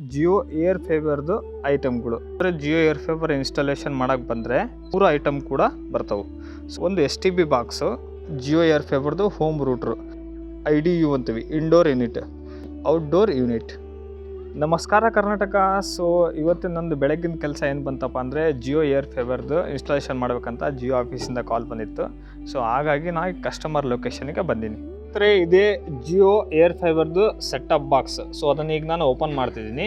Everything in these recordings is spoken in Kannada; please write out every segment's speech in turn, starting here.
ಜಿಯೋ ಏರ್ ಫೇವರ್ದು ಐಟಮ್ಗಳು. ಅಂದರೆ ಜಿಯೋ ಏರ್ ಫೇವರ್ ಇನ್ಸ್ಟಾಲೇಷನ್ ಮಾಡೋಕ್ಕೆ ಬಂದರೆ 3 ಐಟಮ್ ಕೂಡ ಬರ್ತವೆ. ಒಂದು STB ಬಾಕ್ಸು, ಜಿಯೋ ಏರ್ ಫೇವರ್ದು ಹೋಮ್ ರೂಟ್ರು, IDU ಅಂತೀವಿ, ಇಂಡೋರ್ ಯೂನಿಟ್, ಔಟ್ಡೋರ್ ಯೂನಿಟ್. ನಮಸ್ಕಾರ ಕರ್ನಾಟಕ. ಸೊ ಇವತ್ತಿನ ನಂದು ಬೆಳಗ್ಗಿನ ಕೆಲಸ ಏನು ಬಂತಪ್ಪ ಅಂದರೆ ಜಿಯೋ ಏರ್ ಫೇವರ್ದು ಇನ್ಸ್ಟಾಲೇಷನ್ ಮಾಡಬೇಕಂತ ಜಿಯೋ ಆಫೀಸಿಂದ ಕಾಲ್ ಬಂದಿತ್ತು. ಸೊ ಹಾಗಾಗಿ ನಾನು ಕಸ್ಟಮರ್ ಲೊಕೇಶನ್ಗೆ ಬಂದೀನಿ. ಅಂದರೆ ಇದೇ ಜಿಯೋ ಏರ್ ಫೇವರ್ದು ಸೆಟಪ್ ಬಾಕ್ಸ್. ಸೊ ಅದನ್ನು ಈಗ ನಾನು ಓಪನ್ ಮಾಡ್ತಿದ್ದೀನಿ.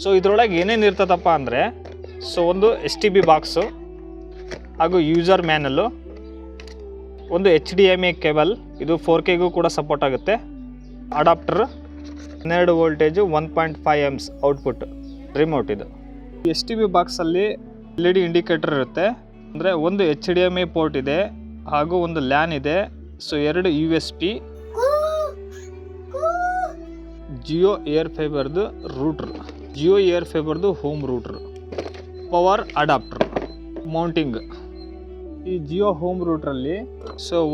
ಸೊ ಇದರೊಳಗೆ ಏನೇನು ಇರ್ತದಪ್ಪ ಅಂದರೆ ಒಂದು STB ಬಾಕ್ಸು ಹಾಗೂ ಯೂಸರ್ ಮ್ಯಾನಲ್ಲು, ಒಂದು HDMI ಕೇಬಲ್, ಇದು 4Kಗೂ ಕೂಡ ಸಪೋರ್ಟ್ ಆಗುತ್ತೆ, adapter, 12 voltage, 1.5 amps output, remote. ಇದು STB ಬಾಕ್ಸಲ್ಲಿ LED ಇಂಡಿಕೇಟರ್ ಇರುತ್ತೆ. ಅಂದರೆ ಒಂದು HDMI ಪೋರ್ಟ್ ಇದೆ ಹಾಗೂ ಒಂದು LAN ಇದೆ. ಸೊ 2 USB, ಜಿಯೋ ಏರ್ ಫೇವರ್ದು ರೂಟ್ರ್, ಜಿಯೋ ಏರ್ ಫೇವರ್ದು home router, power adapter, mounting. ಈ ಜಿಯೋ ಹೋಮ್ ರೂಟ್ರಲ್ಲಿ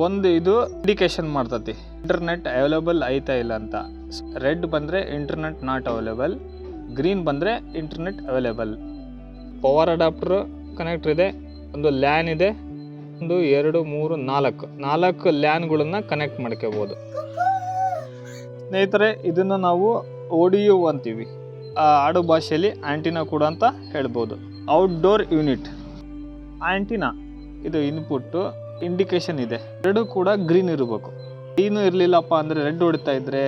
ಒಂದು ಇದು ಇಂಡಿಕೇಶನ್ ಮಾಡ್ತತಿ ಇಂಟರ್ನೆಟ್ ಅವೈಲೇಬಲ್ ಐತಾ ಇಲ್ಲ ಅಂತ. ರೆಡ್ ಬಂದರೆ ಇಂಟರ್ನೆಟ್ ನಾಟ್ ಅವೈಲೇಬಲ್, ಗ್ರೀನ್ ಬಂದರೆ internet available. Power adapter connector ಇದೆ, ಒಂದು LAN ಇದೆ, 1 2 3 4 ಲ್ಯಾನ್ಗಳನ್ನು ಕನೆಕ್ಟ್ ಮಾಡ್ಕೋಬೋದು. ಸ್ನೇಹಿತರೆ, ಇದನ್ನು ನಾವು ODU ಅಂತೀವಿ, ಆಡು ಭಾಷೆಯಲ್ಲಿ ಆ್ಯಂಟಿನಾ ಕೂಡ ಅಂತ ಹೇಳ್ಬೋದು. ಔಟ್ಡೋರ್ ಯೂನಿಟ್, ಆ್ಯಂಟಿನಾ, ಇದು ಇನ್ಪುಟ್ಟು, ಇಂಡಿಕೇಶನ್ ಇದೆ, 2 ಕೂಡ ಗ್ರೀನ್ ಇರಬೇಕು. ಗ್ರೀನು ಇರಲಿಲ್ಲಪ್ಪ ಅಂದರೆ ರೆಡ್ ಹೊಡಿತಾ ಇದ್ದರೆ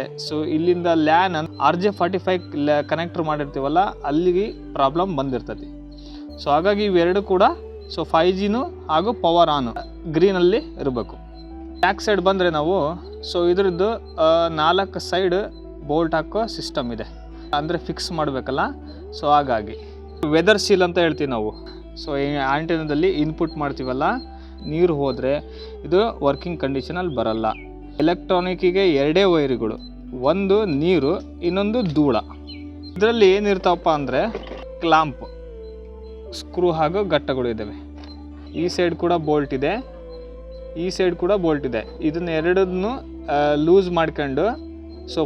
ಇಲ್ಲಿಂದ LAN RJ45 ಕನೆಕ್ಟರ್ ಮಾಡಿರ್ತೀವಲ್ಲ, ಅಲ್ಲಿಗೆ ಪ್ರಾಬ್ಲಮ್ ಬಂದಿರ್ತದೆ. ಸೊ ಹಾಗಾಗಿ ಇವೆರಡು ಕೂಡ 5Gನು ಹಾಗೂ ಪವರ್ ಆನು ಗ್ರೀನಲ್ಲಿ ಇರಬೇಕು. ಬ್ಯಾಕ್ ಸೈಡ್ ಬಂದರೆ ನಾವು ಇದ್ರದ್ದು 4 ಸೈಡ್ ಬೋಲ್ಟ್ ಹಾಕೋ ಸಿಸ್ಟಮ್ ಇದೆ, ಅಂದರೆ ಫಿಕ್ಸ್ ಮಾಡಬೇಕಲ್ಲ. ಸೊ ಹಾಗಾಗಿ ವೆದರ್ ಸೀಲ್ ಅಂತ ಹೇಳ್ತೀವಿ ನಾವು. ಈ ಆಂಟೆನಾದಲ್ಲಿ ಇನ್ಪುಟ್ ಮಾಡ್ತೀವಲ್ಲ, ನೀರು ಹೋದರೆ ಇದು ವರ್ಕಿಂಗ್ ಕಂಡೀಷನಲ್ಲಿ ಬರಲ್ಲ. ಎಲೆಕ್ಟ್ರಾನಿಕ್ಕಿಗೆ 2 ವೈರುಗಳು, ಒಂದು ನೀರು, ಇನ್ನೊಂದು ಧೂಳ. ಇದರಲ್ಲಿ ಏನಿರ್ತಾವಪ್ಪ ಅಂದರೆ ಕ್ಲಾಂಪ್, ಸ್ಕ್ರೂ ಹಾಗೂ ಗಟ್ಟಗಳು ಇದ್ದಾವೆ. ಈ ಸೈಡ್ ಕೂಡ ಬೋಲ್ಟ್ ಇದೆ, ಈ ಸೈಡ್ ಕೂಡ ಬೋಲ್ಟ್ ಇದೆ. ಇದನ್ನ ಎರಡನ್ನು ಲೂಸ್ ಮಾಡ್ಕೊಂಡು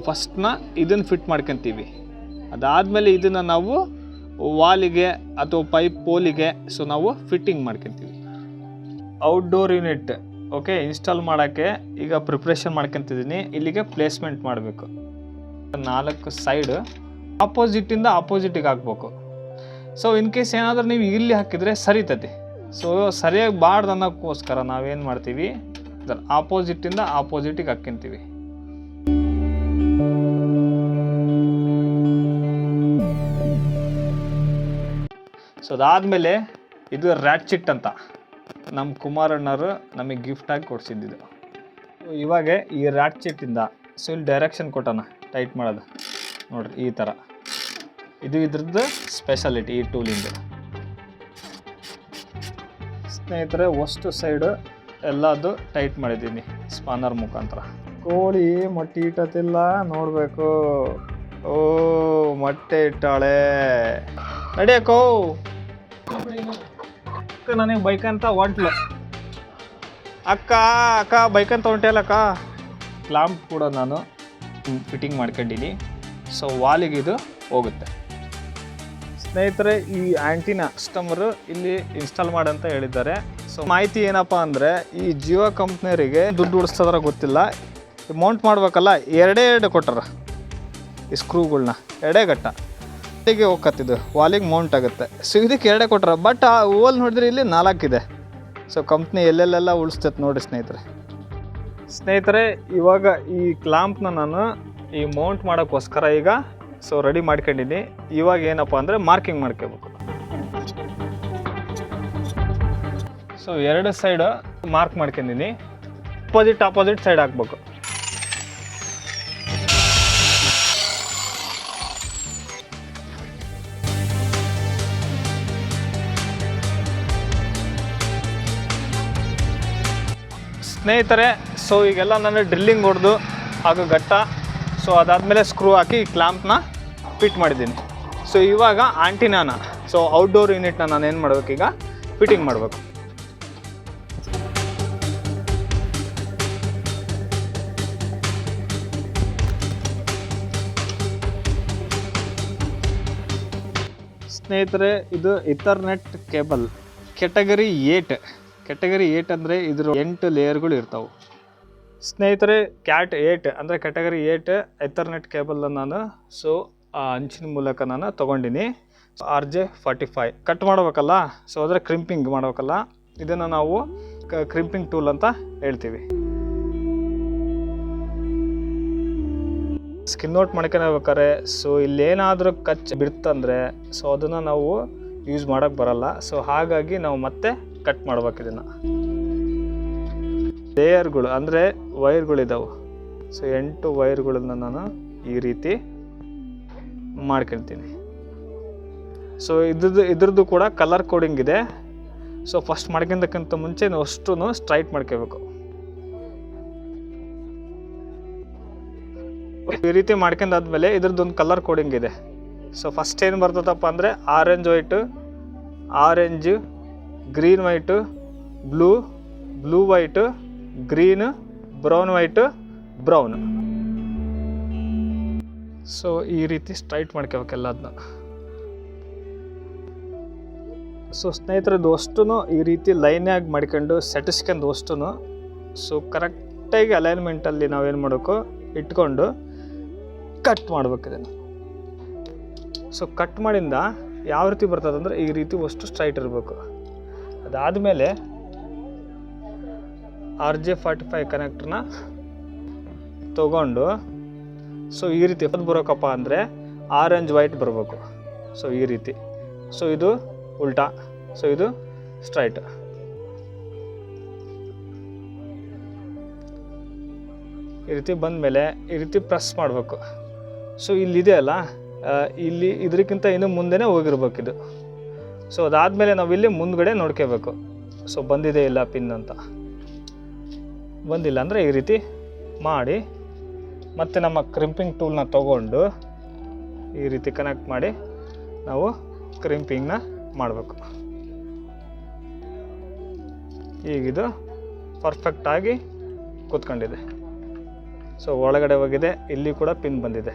ಫಸ್ಟ್ನ ಇದನ್ನು ಫಿಟ್ ಮಾಡ್ಕೊತೀವಿ. ಅದಾದಮೇಲೆ ಇದನ್ನು ನಾವು ವಾಲಿಗೆ ಅಥವಾ ಪೈಪ್ ಪೋಲಿಗೆ ನಾವು ಫಿಟ್ಟಿಂಗ್ ಮಾಡ್ಕೊತೀವಿ. ಔಟ್ಡೋರ್ ಯೂನಿಟ್ ಓಕೆ ಇನ್ಸ್ಟಾಲ್ ಮಾಡೋಕ್ಕೆ ಈಗ ಪ್ರಿಪ್ರೇಷನ್ ಮಾಡ್ಕೊತಿದ್ದೀನಿ. ಇಲ್ಲಿಗೆ ಪ್ಲೇಸ್ಮೆಂಟ್ ಮಾಡಬೇಕು. 4 ಸೈಡ್ ಆಪೋಸಿಟಿಂದ ಆಪೋಸಿಟಿಗೆ ಹಾಕ್ಬೇಕು. ಇನ್ ಕೇಸ್ ಏನಾದರೂ ನೀವು ಇಲ್ಲಿ ಹಾಕಿದರೆ ಸರಿತದೆ. ಸರಿಯಾಗಿ ಬಾರ್ದು ಅನ್ನೋಕ್ಕೋಸ್ಕರ ನಾವೇನು ಮಾಡ್ತೀವಿ, ಆಪೋಸಿಟಿಂದ ಆಪೋಸಿಟಿಗೆ ಹಾಕ್ಕೊಂತೀವಿ. ಅದಾದಮೇಲೆ ಇದು ರ್ಯಾಟ್ಚಿಟ್ ಅಂತ ನಮ್ಮ ಕುಮಾರಣ್ಣವರು ನಮಗೆ ಗಿಫ್ಟಾಗಿ ಕೊಡಿಸಿದ್ದು. ಇವಾಗ ಈ ರ್ಯಾಟ್ಚಿಟ್ಟಿಂದ ಇಲ್ಲಿ ಡೈರೆಕ್ಷನ್ ಕೊಟ್ಟಣ ಟೈಟ್ ಮಾಡೋದು ನೋಡ್ರಿ, ಈ ಥರ. ಇದು ಇದ್ರದ್ದು ಸ್ಪೆಷಾಲಿಟಿ ಈ ಟೂಲಿಂದು. ಸ್ನೇಹಿತರೆ, ಅಷ್ಟು ಸೈಡು ಎಲ್ಲದು ಟೈಟ್ ಮಾಡಿದ್ದೀನಿ ಸ್ಪಾನರ್ ಮುಖಾಂತರ. ಕೋಳಿ ಮೊಟ್ಟೆ ಇಟ್ಟತಿಲ್ಲ ನೋಡಬೇಕು. ಓ, ಮೊಟ್ಟೆ ಇಟ್ಟಾಳೆ, ನಡಿಯಕ್ಕೋ. ನನಗೆ ಬೈಕಂತ ಹೊಂಟ್ಲು. ಅಕ್ಕ ಬೈಕಂತ ಹೊಂಟೇಲಕ್ಕ. ಕ್ಲಾಂಪ್ ಕೂಡ ನಾನು ಫಿಟ್ಟಿಂಗ್ ಮಾಡ್ಕೊಂಡಿದ್ದೀನಿ. ವಾಲಿಗೆ ಇದು ಹೋಗುತ್ತೆ. ಸ್ನೇಹಿತರೆ, ಈ ಆ್ಯಂಟಿನಾ ಕಸ್ಟಮರು ಇಲ್ಲಿ ಇನ್ಸ್ಟಾಲ್ ಮಾಡಂತ ಹೇಳಿದ್ದಾರೆ. ಮಾಹಿತಿ ಏನಪ್ಪ ಅಂದರೆ, ಈ ಜಿಯೋ ಕಂಪ್ನಿಯವರಿಗೆ ದುಡ್ಡು ಉಳಿಸ್ತದ್ರ ಗೊತ್ತಿಲ್ಲ. ಮೌಂಟ್ ಮಾಡ್ಬೇಕಲ್ಲ, 2 ಕೊಟ್ಟಾರ ಈ ಸ್ಕ್ರೂಗಳ್ನ, 2 ಗಟ್ಟ ಹೀಗೆ ಹೋಗತ್ತಿದ್ದು ವಾಲಿಗೆ ಮೌಂಟ್ ಆಗುತ್ತೆ. ಇದಕ್ಕೆ 2 ಕೊಟ್ಟಾರ. ಬಟ್ ಆ ಓಲ್ ನೋಡಿದ್ರೆ ಇಲ್ಲಿ 4 ಇದೆ. ಕಂಪ್ನಿ ಎಲ್ಲೆಲ್ಲೆಲ್ಲ ಉಳಿಸ್ತೈತೆ ನೋಡಿ ಸ್ನೇಹಿತರೆ. ಇವಾಗ ಈ ಕ್ಲಾಂಪ್ನ ನಾನು ಈ ಮೌಂಟ್ ಮಾಡೋಕ್ಕೋಸ್ಕರ ಈಗ ರೆಡಿ ಮಾಡ್ಕೊಂಡಿದ್ದೀನಿ. ಇವಾಗ ಏನಪ್ಪ ಅಂದರೆ ಮಾರ್ಕಿಂಗ್ ಮಾಡ್ಕೋಬೇಕು. 2 ಸೈಡ್ ಮಾರ್ಕ್ ಮಾಡ್ಕೊಂಡಿದ್ದೀನಿ. ಆಪೋಸಿಟ್ ಸೈಡ್ ಹಾಕ್ಬೇಕು. ಸ್ನೇಹಿತರೆ, ಈಗೆಲ್ಲ ನಾನು ಡ್ರಿಲ್ಲಿಂಗ್ ಹೊಡೆದು ಹಾಗೂ ಗಟ್ಟ ಅದಾದಮೇಲೆ ಸ್ಕ್ರೂ ಹಾಕಿ ಕ್ಲಾಂಪ್ನ ಫಿಟ್ ಮಾಡಿದ್ದೀನಿ. ಇವಾಗ ಆಂಟಿನಾನ ಔಟ್ಡೋರ್ ಯೂನಿಟ್ನ ನಾನು ಏನು ಮಾಡಬೇಕು, ಈಗ ಫಿಟ್ಟಿಂಗ್ ಮಾಡಬೇಕು. ಸ್ನೇಹಿತರೆ ಇದು ಇಥರ್ನೆಟ್ ಕೇಬಲ್ ಕೆಟಗರಿ 8 ಅಂದರೆ ಇದ್ರ 8 ಲೇಯರ್ಗಳು ಇರ್ತಾವೆ. ಸ್ನೇಹಿತರೆ ಕ್ಯಾಟ್ 8 ಅಂದರೆ ಕೆಟಗರಿ 8 ಎಥರ್ನೆಟ್ ಕೇಬಲ್ ನಾನು ಅಂಚಿನ ಮೂಲಕ ನಾನು ತೊಗೊಂಡಿನಿ. RJ45 ಕಟ್ ಮಾಡಬೇಕಲ್ಲ, ಸೊ ಅದರ ಕ್ರಿಂಪಿಂಗ್ ಮಾಡಬೇಕಲ್ಲ, ಇದನ್ನು ನಾವು ಕ್ರಿಂಪಿಂಗ್ ಟೂಲ್ ಅಂತ ಹೇಳ್ತೀವಿ. ಸ್ಕಿನ್ ಔಟ್ ಮಾಡ್ಕೊಳ್ಬೇಕಾರೆ ಸೊ ಇಲ್ಲೇನಾದರೂ ಕಚ್ ಬಿಡ್ತಂದರೆ ಸೊ ಅದನ್ನು ನಾವು ಯೂಸ್ ಮಾಡೋಕ್ಕೆ ಬರಲ್ಲ. ಸೊ ಹಾಗಾಗಿ ನಾವು ಮತ್ತೆ ಕಟ್ ಮಾಡ್ಬೇಕು ಇದನ್ನು. ಲೇಯರ್ಗಳು ಅಂದರೆ ವೈರ್ಗಳಿದ್ದಾವೆ. ಸೊ 8 ವೈರ್ಗಳನ್ನು ನಾನು ಈ ರೀತಿ ಮಾಡ್ಕೊಳ್ತೀನಿ. ಸೊ ಇದ್ರದ್ದು ಕೂಡ ಕಲರ್ ಕೋಡಿಂಗ್ ಇದೆ. ಸೊ ಫಸ್ಟ್ ಮಾಡ್ಕೊಂಡಕ್ಕಿಂತ ಮುಂಚೆ ನಾವು ಅಷ್ಟು ಸ್ಟ್ರೈಟ್ ಮಾಡ್ಕೋಬೇಕು. ಈ ರೀತಿ ಮಾಡ್ಕೊಂಡಾದ್ಮೇಲೆ ಇದ್ರದ್ದೊಂದು ಕಲರ್ ಕೋಡಿಂಗ್ ಇದೆ. ಸೊ ಫಸ್ಟ್ ಏನು ಬರ್ತದಪ್ಪ ಅಂದರೆ orange white, orange, green white, blue white, green, brown white, brown. So ಈ ರೀತಿ ಸ್ಟ್ರೈಟ್ ಮಾಡ್ಕೋಬೇಕೆಲ್ಲ ಅದನ್ನ. ಸೊ ಸ್ನೇಹಿತರದ್ದು ಅಷ್ಟು ಈ ರೀತಿ ಲೈನಾಗಿ ಮಾಡ್ಕೊಂಡು ಸೆಟಿಸ್ಕೊಂಡು ಅಷ್ಟು ಸೊ ಕರೆಕ್ಟಾಗಿ ಅಲೈನ್ಮೆಂಟಲ್ಲಿ ನಾವೇನು ಮಾಡಬೇಕು ಇಟ್ಕೊಂಡು ಕಟ್ ಮಾಡ್ಬೇಕು ಇದನ್ನು. ಸೊ ಕಟ್ ಮಾಡಿಂದ ಯಾವ ರೀತಿ ಬರ್ತದೆ ಅಂದರೆ ಈ ರೀತಿ ಅಷ್ಟು ಸ್ಟ್ರೈಟ್ ಇರಬೇಕು. ಅದಾದಮೇಲೆ RJ45 ಕನೆಕ್ಟ್ರನ್ನ ತೊಗೊಂಡು ಸೊ ಈ ರೀತಿ ಯಾವ್ದು ಬರೋಕಪ್ಪ ಅಂದರೆ ಆರೆಂಜ್ ವೈಟ್ ಬರಬೇಕು. ಸೊ ಈ ರೀತಿ. ಸೊ ಇದು ಉಲ್ಟಾ, ಸೊ ಇದು ಸ್ಟ್ರೈಟ್. ಈ ರೀತಿ ಬಂದಮೇಲೆ ಈ ರೀತಿ ಪ್ರೆಸ್ ಮಾಡಬೇಕು. ಸೊ ಇಲ್ಲಿದೆ ಅಲ್ಲ, ಇಲ್ಲಿ ಇದಕ್ಕಿಂತ ಇನ್ನು ಮುಂದೆನೇ ಹೋಗಿರ್ಬೇಕು ಇದು. ಸೊ ಅದಾದಮೇಲೆ ನಾವು ಇಲ್ಲಿ ಮುಂದ್ಗಡೆ ನೋಡ್ಕೋಬೇಕು. ಸೊ ಬಂದಿದೆ ಇಲ್ಲ ಪಿನ್ ಅಂತ. ಬಂದಿಲ್ಲ ಅಂದರೆ ಈ ರೀತಿ ಮಾಡಿ ಮತ್ತೆ ನಮ್ಮ ಕ್ರಿಂಪಿಂಗ್ ಟೂಲ್ನ ತೊಗೊಂಡು ಈ ರೀತಿ ಕನೆಕ್ಟ್ ಮಾಡಿ ನಾವು ಕ್ರಿಂಪಿಂಗ್ನ ಮಾಡಬೇಕು. ಈಗಿದು ಪರ್ಫೆಕ್ಟಾಗಿ ಕೂತ್ಕೊಂಡಿದೆ. ಸೊ ಒಳಗಡೆ ಹೋಗಿದೆ, ಇಲ್ಲಿ ಕೂಡ ಪಿನ್ ಬಂದಿದೆ.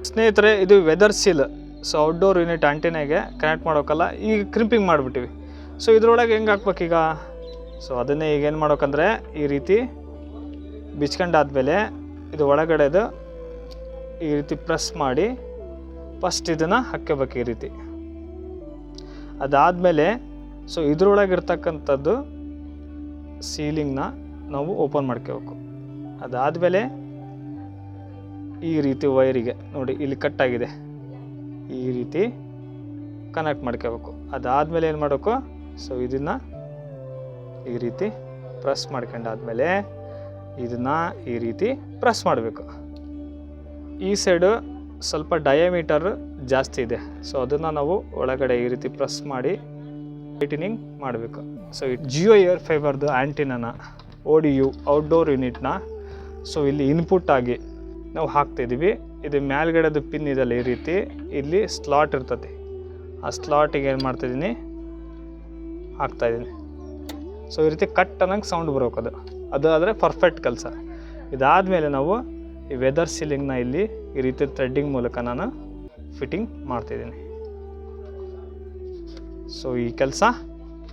ಸ್ನೇಹಿತರೆ ಇದು weather seal. So outdoor unit ಆಂಟಿನಾಗೆ ಕನೆಕ್ಟ್ ಮಾಡೋಕ್ಕಲ್ಲ, ಈಗ ಕ್ರಿಂಪಿಂಗ್ ಮಾಡಿಬಿಟ್ಟಿವಿ. ಸೊ ಇದ್ರೊಳಗೆ ಹೆಂಗೆ ಹಾಕ್ಬೇಕೀಗ? ಸೊ ಅದನ್ನೇ ಈಗ ಏನು ಮಾಡೋಕ್ಕಂದ್ರೆ ಈ ರೀತಿ ಬಿಚ್ಕೊಂಡಾದ್ಮೇಲೆ ಇದು ಒಳಗಡೆದು ಈ ರೀತಿ ಪ್ರೆಸ್ ಮಾಡಿ ಫಸ್ಟ್ ಇದನ್ನು ಹಾಕ್ಕೋಬೇಕು ಈ ರೀತಿ. ಅದಾದಮೇಲೆ ಸೊ ಇದ್ರೊಳಗಿರ್ತಕ್ಕಂಥದ್ದು ಸೀಲಿಂಗ್ನ ನಾವು ಓಪನ್ ಮಾಡ್ಕೋಬೇಕು. ಅದಾದಮೇಲೆ ಈ ರೀತಿ ವೈರಿಗೆ ನೋಡಿ ಇಲ್ಲಿ ಕಟ್ಟಾಗಿದೆ, ಈ ರೀತಿ ಕನೆಕ್ಟ್ ಮಾಡ್ಕೋಬೇಕು. ಅದಾದಮೇಲೆ ಏನು ಮಾಡಬೇಕು? ಸೊ ಇದನ್ನು ಈ ರೀತಿ ಪ್ರೆಸ್ ಮಾಡ್ಕೊಂಡಾದ್ಮೇಲೆ ಇದನ್ನು ಈ ರೀತಿ ಪ್ರೆಸ್ ಮಾಡಬೇಕು. ಈ ಸೈಡು ಸ್ವಲ್ಪ ಡಯಾಮೀಟರ್ ಜಾಸ್ತಿ ಇದೆ. ಸೊ ಅದನ್ನು ನಾವು ಒಳಗಡೆ ಈ ರೀತಿ ಪ್ರೆಸ್ ಮಾಡಿ ಟೈಟನಿಂಗ್ ಮಾಡಬೇಕು. ಸೊ ಜಿಯೋ ಏರ್ ಫೈಬರ್ದು ಆ್ಯಂಟಿನಾನ ODU ಔಟ್ಡೋರ್ ಯೂನಿಟ್ನ ಸೊ ಇಲ್ಲಿ ಇನ್ಪುಟ್ ಆಗಿ ನಾವು ಹಾಕ್ತಾಯಿದ್ದೀವಿ. ಇದು ಮೇಲ್ಗಡೆದು ಪಿನ್ ಇದಲ್ಲ, ಈ ರೀತಿ ಇಲ್ಲಿ ಸ್ಲಾಟ್ ಇರ್ತದೆ. ಆ ಸ್ಲಾಟಿಗೆ ಏನು ಮಾಡ್ತಾಯಿದ್ದೀನಿ, ಹಾಕ್ತಾಯಿದ್ದೀನಿ. ಸೊ ಈ ರೀತಿ ಕಟ್ ಅನ್ನಂಗೆ ಸೌಂಡ್ ಬರೋಕದು, ಅದು ಆದರೆ ಪರ್ಫೆಕ್ಟ್ ಕೆಲಸ. ಇದಾದಮೇಲೆ ನಾವು ಈ ವೆದರ್ ಸೀಲಿಂಗ್ನ ಇಲ್ಲಿ ಈ ರೀತಿ ಥ್ರೆಡ್ಡಿಂಗ್ ಮೂಲಕ ನಾನು ಫಿಟ್ಟಿಂಗ್ ಮಾಡ್ತಾಯಿದ್ದೀನಿ. ಸೊ ಈ ಕೆಲಸ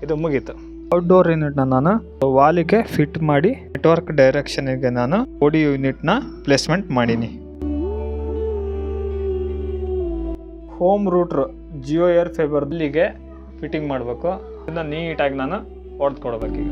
ಇದು ಮುಗೀತು. ಔಟ್ಡೋರ್ ಯೂನಿಟ್ನ ನಾನು ವಾಲಿಗೆ ಫಿಟ್ ಮಾಡಿ ನೆಟ್ವರ್ಕ್ ಡೈರೆಕ್ಷನ್ಗೆ ನಾನು ODU ಯೂನಿಟ್ನ ಪ್ಲೇಸ್ಮೆಂಟ್ ಮಾಡೀನಿ. Home rotor Jio air fibre ಇಲ್ಲಿಗೆ ಫಿಟ್ಟಿಂಗ್ ಮಾಡಬೇಕು. ಇದನ್ನು ನೀಟಾಗಿ ನಾನು ಹೊಡೆದು ಕೊಡ್ಬೇಕೀಗ.